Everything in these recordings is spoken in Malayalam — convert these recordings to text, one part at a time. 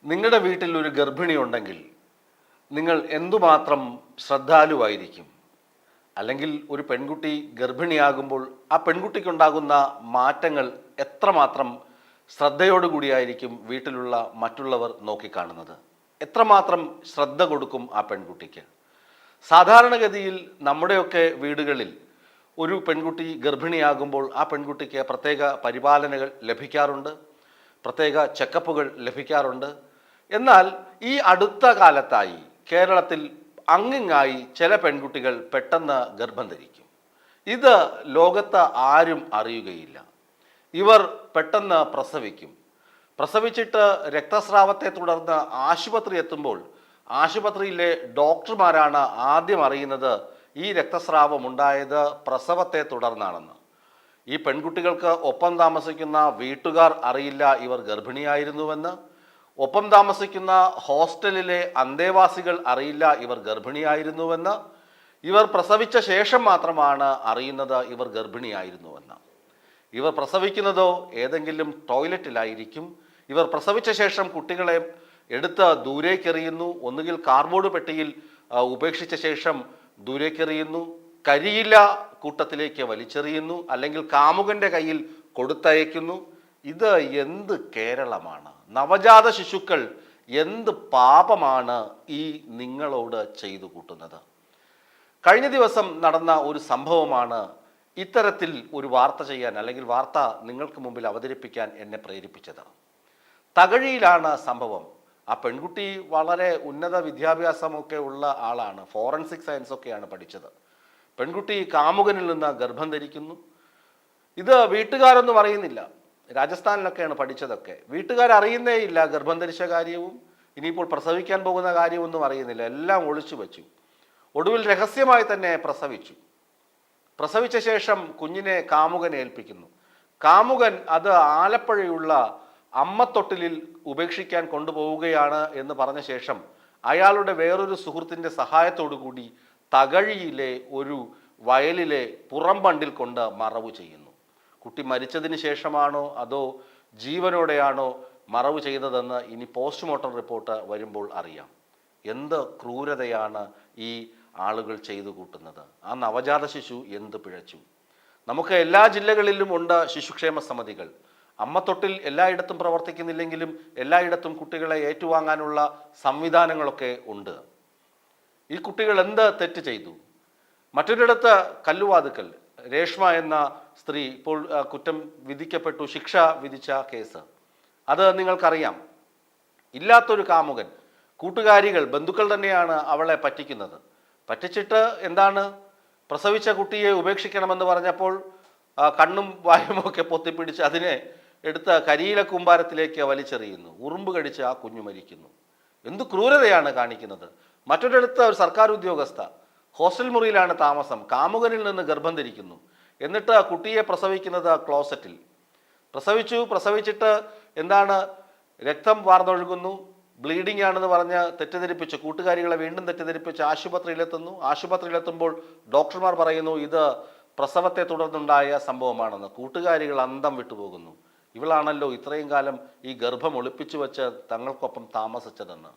നിങ്ങളുടെ വീട്ടിൽ ഒരു ഗർഭിണി ഉണ്ടെങ്കിൽ നിങ്ങൾ എന്തുമാത്രം ശ്രദ്ധാലുവായിരിക്കും? അല്ലെങ്കിൽ ഒരു പെൺകുട്ടി ഗർഭിണിയാകുമ്പോൾ ആ പെൺകുട്ടിക്കുണ്ടാകുന്ന മാറ്റങ്ങൾ എത്രമാത്രം ശ്രദ്ധയോടുകൂടിയായിരിക്കും വീട്ടിലുള്ള മറ്റുള്ളവർ നോക്കിക്കാണുന്നത്? എത്രമാത്രം ശ്രദ്ധ കൊടുക്കും ആ പെൺകുട്ടിക്ക്? സാധാരണഗതിയിൽ നമ്മുടെയൊക്കെ വീടുകളിൽ ഒരു പെൺകുട്ടി ഗർഭിണിയാകുമ്പോൾ ആ പെൺകുട്ടിക്ക് പ്രത്യേക പരിപാലനകൾ ലഭിക്കാറുണ്ട്, പ്രത്യേക ചെക്കപ്പുകൾ ലഭിക്കാറുണ്ട്. എന്നാൽ ഈ അടുത്ത കാലത്തായി കേരളത്തിൽ അങ്ങിങ്ങായി ചില പെൺകുട്ടികൾ പെട്ടെന്ന് ഗർഭം ധരിക്കും. ഇത് ലോകത്ത് ആരും അറിയുകയില്ല. ഇവർ പെട്ടെന്ന് പ്രസവിക്കും. പ്രസവിച്ചിട്ട് രക്തസ്രാവത്തെ തുടർന്ന് ആശുപത്രി എത്തുമ്പോൾ ആശുപത്രിയിലെ ഡോക്ടർമാരാണ് ആദ്യം അറിയുന്നത് ഈ രക്തസ്രാവം ഉണ്ടായത് പ്രസവത്തെ തുടർന്നാണെന്ന്. ഈ പെൺകുട്ടികൾക്ക് ഒപ്പം താമസിക്കുന്ന വീട്ടുകാർ അറിയില്ല ഇവർ ഗർഭിണിയായിരുന്നുവെന്ന്. ഒപ്പം താമസിക്കുന്ന ഹോസ്റ്റലിലെ അന്തേവാസികൾ അറിയില്ല ഇവർ ഗർഭിണിയായിരുന്നുവെന്ന്. ഇവർ പ്രസവിച്ച ശേഷം മാത്രമാണ് അറിയുന്നത് ഇവർ ഗർഭിണിയായിരുന്നുവെന്ന്. ഇവർ പ്രസവിക്കുന്നതോ ഏതെങ്കിലും ടോയ്ലറ്റിലായിരിക്കും. ഇവർ പ്രസവിച്ച ശേഷം കുട്ടികളെ എടുത്ത് ദൂരേക്കെറിയുന്നു. ഒന്നുകിൽ കാർബോർഡ് പെട്ടിയിൽ ഉപേക്ഷിച്ച ശേഷം ദൂരേക്കെറിയുന്നു, കരിയില കൂട്ടത്തിലേക്ക് വലിച്ചെറിയുന്നു, അല്ലെങ്കിൽ കാമുകന്റെ കയ്യിൽ കൊടുത്തയക്കുന്നു. ഇത് എന്ത് കേരളമാണ്? നവജാത ശിശുക്കൾ എന്ത് പാപമാണ് ഈ നിങ്ങളോട് ചെയ്തു കൂട്ടുന്നത്? കഴിഞ്ഞ ദിവസം നടന്ന ഒരു സംഭവമാണ് ഇത്തരത്തിൽ ഒരു വാർത്ത ചെയ്യാൻ, അല്ലെങ്കിൽ വാർത്ത നിങ്ങൾക്ക് മുമ്പിൽ അവതരിപ്പിക്കാൻ എന്നെ പ്രേരിപ്പിച്ചത്. തകഴിയിലാണ് സംഭവം. ആ പെൺകുട്ടി വളരെ ഉന്നത വിദ്യാഭ്യാസമൊക്കെ ഉള്ള ആളാണ്, ഫോറൻസിക് സയൻസ് ഒക്കെയാണ് പഠിച്ചത്. പെൺകുട്ടി കാമുകനിൽ നിന്ന് ഗർഭം ധരിക്കുന്നു. ഇത് വീട്ടുകാരൊന്നും അറിയുന്നില്ല. രാജസ്ഥാനിലൊക്കെയാണ് പഠിച്ചതൊക്കെ. വീട്ടുകാരറിയുന്നേ ഇല്ല ഗർഭം ധരിച്ച കാര്യവും ഇനിയിപ്പോൾ പ്രസവിക്കാൻ പോകുന്ന കാര്യമൊന്നും അറിയുന്നില്ല. എല്ലാം ഒളിച്ചു വച്ചു. ഒടുവിൽ രഹസ്യമായി തന്നെ പ്രസവിച്ചു. പ്രസവിച്ച ശേഷം കുഞ്ഞിനെ കാമുകനെ ഏൽപ്പിക്കുന്നു. കാമുകൻ അത് ആലപ്പുഴയുള്ള അമ്മത്തൊട്ടിലിൽ ഉപേക്ഷിക്കാൻ കൊണ്ടുപോവുകയാണ് എന്ന് പറഞ്ഞ ശേഷം അയാളുടെ വേറൊരു സുഹൃത്തിൻ്റെ സഹായത്തോടു കൂടി തകഴിയിലെ ഒരു വയലിലെ പുറംബണ്ടിൽ കൊണ്ട് മറവ് ചെയ്യുന്നു. കുട്ടി മരിച്ചതിന് ശേഷമാണോ അതോ ജീവനോടെയാണോ മറവ് ചെയ്തതെന്ന് ഇനി പോസ്റ്റ്മോർട്ടം റിപ്പോർട്ട് വരുമ്പോൾ അറിയാം. എന്ത് ക്രൂരതയാണ് ഈ ആളുകൾ ചെയ്തു കൂട്ടുന്നത്? ആ നവജാത ശിശു എന്ത് പിഴച്ചു? നമുക്ക് എല്ലാ ജില്ലകളിലും ഉണ്ട് ശിശുക്ഷേമ സമിതികൾ. അമ്മത്തൊട്ടിൽ എല്ലായിടത്തും പ്രവർത്തിക്കുന്നില്ലെങ്കിലും എല്ലായിടത്തും കുട്ടികളെ ഏറ്റുവാങ്ങാനുള്ള സംവിധാനങ്ങളൊക്കെ ഉണ്ട്. ഈ കുട്ടികൾ എന്ത് തെറ്റ് ചെയ്തു? മറ്റൊരിടത്ത് കല്ലുവാതുക്കൽ രേഷ്മ എന്ന സ്ത്രീ ഇപ്പോൾ കുറ്റം വിധിക്കപ്പെട്ടു, ശിക്ഷ വിധിച്ച കേസ്. അത് നിങ്ങൾക്കറിയാം. ഇല്ലാത്തൊരു കാമുകൻ, കൂട്ടുകാരികൾ, ബന്ധുക്കൾ തന്നെയാണ് അവളെ പറ്റിക്കുന്നത്. പറ്റിച്ചിട്ട് എന്താണ്, പ്രസവിച്ച കുട്ടിയെ ഉപേക്ഷിക്കണമെന്ന് പറഞ്ഞപ്പോൾ കണ്ണും വായുമൊക്കെ പൊത്തിപ്പിടിച്ച് അതിനെ എടുത്ത് കരിയില കൂമ്പാരത്തിലേക്ക് വലിച്ചെറിയുന്നു. ഉറുമ്പ് കടിച്ച് ആ കുഞ്ഞു മരിക്കുന്നു. എന്ത് ക്രൂരതയാണ് കാണിക്കുന്നത്! മറ്റൊരിടത്ത് ഒരു സർക്കാർ ഉദ്യോഗസ്ഥ ഹോസ്റ്റൽ മുറിയിലാണ് താമസം. കാമുകനിൽ നിന്ന് ഗർഭം ധരിക്കുന്നു. എന്നിട്ട് കുട്ടിയെ പ്രസവിക്കുന്നത് ക്ലോസറ്റിൽ. പ്രസവിച്ചിട്ട് എന്താണ്, രക്തം വാർന്നൊഴുകുന്നു, ബ്ലീഡിംഗ് ആണെന്ന് പറഞ്ഞ് തെറ്റിദ്ധരിപ്പിച്ച് കൂട്ടുകാരികളെ വീണ്ടും തെറ്റിദ്ധരിപ്പിച്ച് ആശുപത്രിയിലെത്തുന്നു. ആശുപത്രിയിലെത്തുമ്പോൾ ഡോക്ടർമാർ പറയുന്നു ഇത് പ്രസവത്തെ തുടർന്നുണ്ടായ സംഭവമാണെന്ന്. കൂട്ടുകാരികൾ അന്തം വിട്ടുപോകുന്നു. ഇവളാണല്ലോ ഇത്രയും കാലം ഈ ഗർഭം ഒളിപ്പിച്ചു വെച്ച് തങ്ങൾക്കൊപ്പം താമസിച്ചതെന്ന്.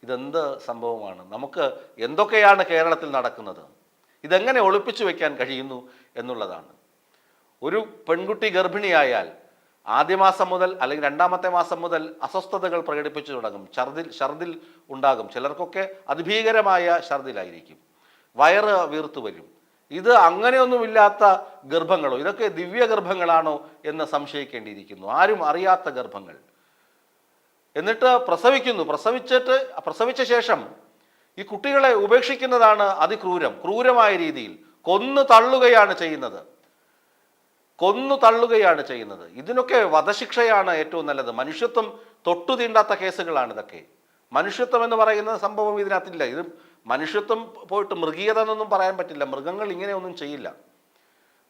ഇതെന്ത് സംഭവമാണ്? നമുക്ക് എന്തൊക്കെയാണ് കേരളത്തിൽ നടക്കുന്നത്? ഇതെങ്ങനെ ഒളിപ്പിച്ചു വെക്കാൻ കഴിയുന്നു എന്നുള്ളതാണ്. ഒരു പെൺകുട്ടി ഗർഭിണിയായാൽ ആദ്യ മാസം മുതൽ അല്ലെങ്കിൽ രണ്ടാമത്തെ മാസം മുതൽ അസ്വസ്ഥതകൾ പ്രകടിപ്പിച്ചു തുടങ്ങും. ഛർദിൽ ഉണ്ടാകും. ചിലർക്കൊക്കെ അതിഭീകരമായ ഛർദിലായിരിക്കും. വയറ് വീർത്തു വരും. ഇത് അങ്ങനെയൊന്നുമില്ലാത്ത ഗർഭങ്ങളോ? ഇതൊക്കെ ദിവ്യ ഗർഭങ്ങളാണോ എന്ന് സംശയിക്കേണ്ടിയിരിക്കുന്നു. ആരും അറിയാത്ത ഗർഭങ്ങൾ. എന്നിട്ട് പ്രസവിച്ച ശേഷം ഈ കുട്ടികളെ ഉപേക്ഷിക്കുന്നതാണ് ക്രൂരമായ രീതിയിൽ കൊന്നു തള്ളുകയാണ് ചെയ്യുന്നത്. ഇതിനൊക്കെ വധശിക്ഷയാണ് ഏറ്റവും നല്ലത്. മനുഷ്യത്വം തൊട്ടു തീണ്ടാത്ത കേസുകളാണ് ഇതൊക്കെ. മനുഷ്യത്വം എന്ന് പറയുന്ന സംഭവം ഇതിനകത്തില്ല. ഇത് മനുഷ്യത്വം പോയിട്ട് മൃഗീയത എന്നൊന്നും പറയാൻ പറ്റില്ല. മൃഗങ്ങൾ ഇങ്ങനെയൊന്നും ചെയ്യില്ല.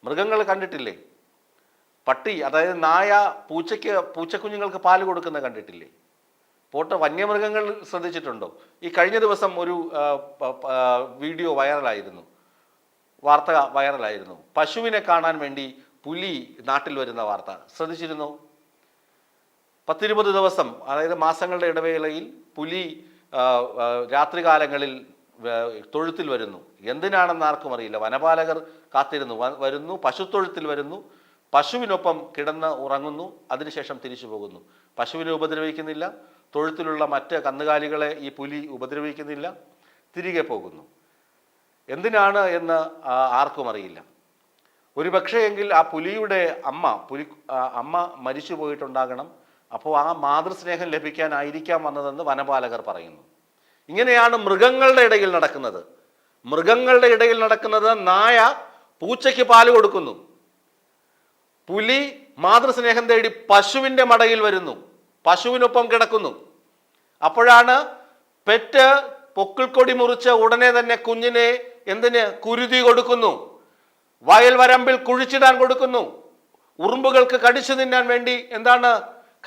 മൃഗങ്ങൾ കണ്ടിട്ടില്ലേ? പട്ടി, അതായത് നായ പൂച്ചക്കുഞ്ഞുങ്ങൾക്ക് പാല് കൊടുക്കുന്ന കണ്ടിട്ടില്ലേ? വന്യമൃഗങ്ങൾ ശ്രദ്ധിച്ചിട്ടുണ്ടോ? ഈ കഴിഞ്ഞ ദിവസം ഒരു വീഡിയോ വാർത്ത വൈറലായിരുന്നു. പശുവിനെ കാണാൻ വേണ്ടി പുലി നാട്ടിൽ വരുന്ന വാർത്ത ശ്രദ്ധിച്ചിരുന്നോ? 10-20 ദിവസം, അതായത് മാസങ്ങളുടെ ഇടവേളയിൽ പുലി രാത്രികാലങ്ങളിൽ തൊഴുത്തിൽ വരുന്നു. എന്തിനാണെന്ന് ആർക്കും അറിയില്ല. വനപാലകർ കാത്തിരുന്നു. വരുന്നു, പശുത്തൊഴുത്തിൽ വരുന്നു, പശുവിനൊപ്പം കിടന്ന് ഉറങ്ങുന്നു, അതിനുശേഷം തിരിച്ചു പോകുന്നു. പശുവിനെ ഉപദ്രവിക്കുന്നില്ല, തൊഴുത്തിലുള്ള മറ്റ് കന്നുകാലികളെ ഈ പുലി ഉപദ്രവിക്കുന്നില്ല, തിരികെ പോകുന്നു. എന്തിനാണ് എന്ന് ആർക്കും അറിയില്ല. ഒരു പക്ഷേ എങ്കിൽ ആ പുലിയുടെ അമ്മ മരിച്ചു പോയിട്ടുണ്ടാകണം. അപ്പോൾ ആ മാതൃസ്നേഹം ലഭിക്കാനായിരിക്കാം വന്നതെന്ന് വനപാലകർ പറയുന്നു. ഇങ്ങനെയാണ് മൃഗങ്ങളുടെ ഇടയിൽ നടക്കുന്നത്. മൃഗങ്ങളുടെ ഇടയിൽ നടക്കുന്നത് നായ പൂച്ചയ്ക്ക് പാല് കൊടുക്കുന്നു, പുലി മാതൃസ്നേഹം തേടി പശുവിൻ്റെ മടയിൽ വരുന്നു, പശുവിനൊപ്പം കിടക്കുന്നു. അപ്പോഴാണ് പെറ്റ് പൊക്കിൾക്കൊടി മുറിച്ച് ഉടനെ തന്നെ കുഞ്ഞിനെ കുരുതി കൊടുക്കുന്നു, വയൽ വരമ്പിൽ കുഴിച്ചിടാൻ കൊടുക്കുന്നു, ഉറുമ്പുകൾക്ക് കടിച്ചു തിന്നാൻ വേണ്ടി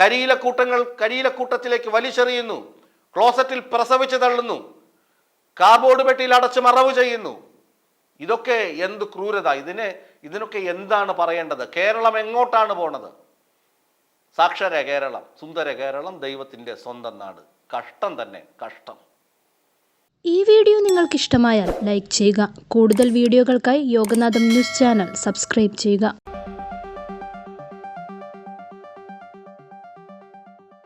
കരിയിലക്കൂട്ടത്തിലേക്ക് വലിച്ചെറിയുന്നു, ക്ലോസറ്റിൽ പ്രസവിച്ച് തള്ളുന്നു, കാർബോർഡ് പെട്ടിയിൽ അടച്ച് മറവ് ചെയ്യുന്നു. ഇതൊക്കെ എന്ത് ക്രൂരത! ഇതിനൊക്കെ എന്താണ് പറയേണ്ടത്? കേരളം എങ്ങോട്ടാണ് പോണത്? സാക്ഷര കേരളം, സുന്ദര കേരളം, ദൈവത്തിൻ്റെ സ്വന്തം നാട്. കഷ്ടം തന്നെ, കഷ്ടം. ഈ വീഡിയോ നിങ്ങൾക്ക് ഇഷ്ടമായാൽ ലൈക്ക് ചെയ്യുക. കൂടുതൽ വീഡിയോകൾക്കായി യോഗനാഥം ന്യൂസ് ചാനൽ സബ്സ്ക്രൈബ് ചെയ്യുക.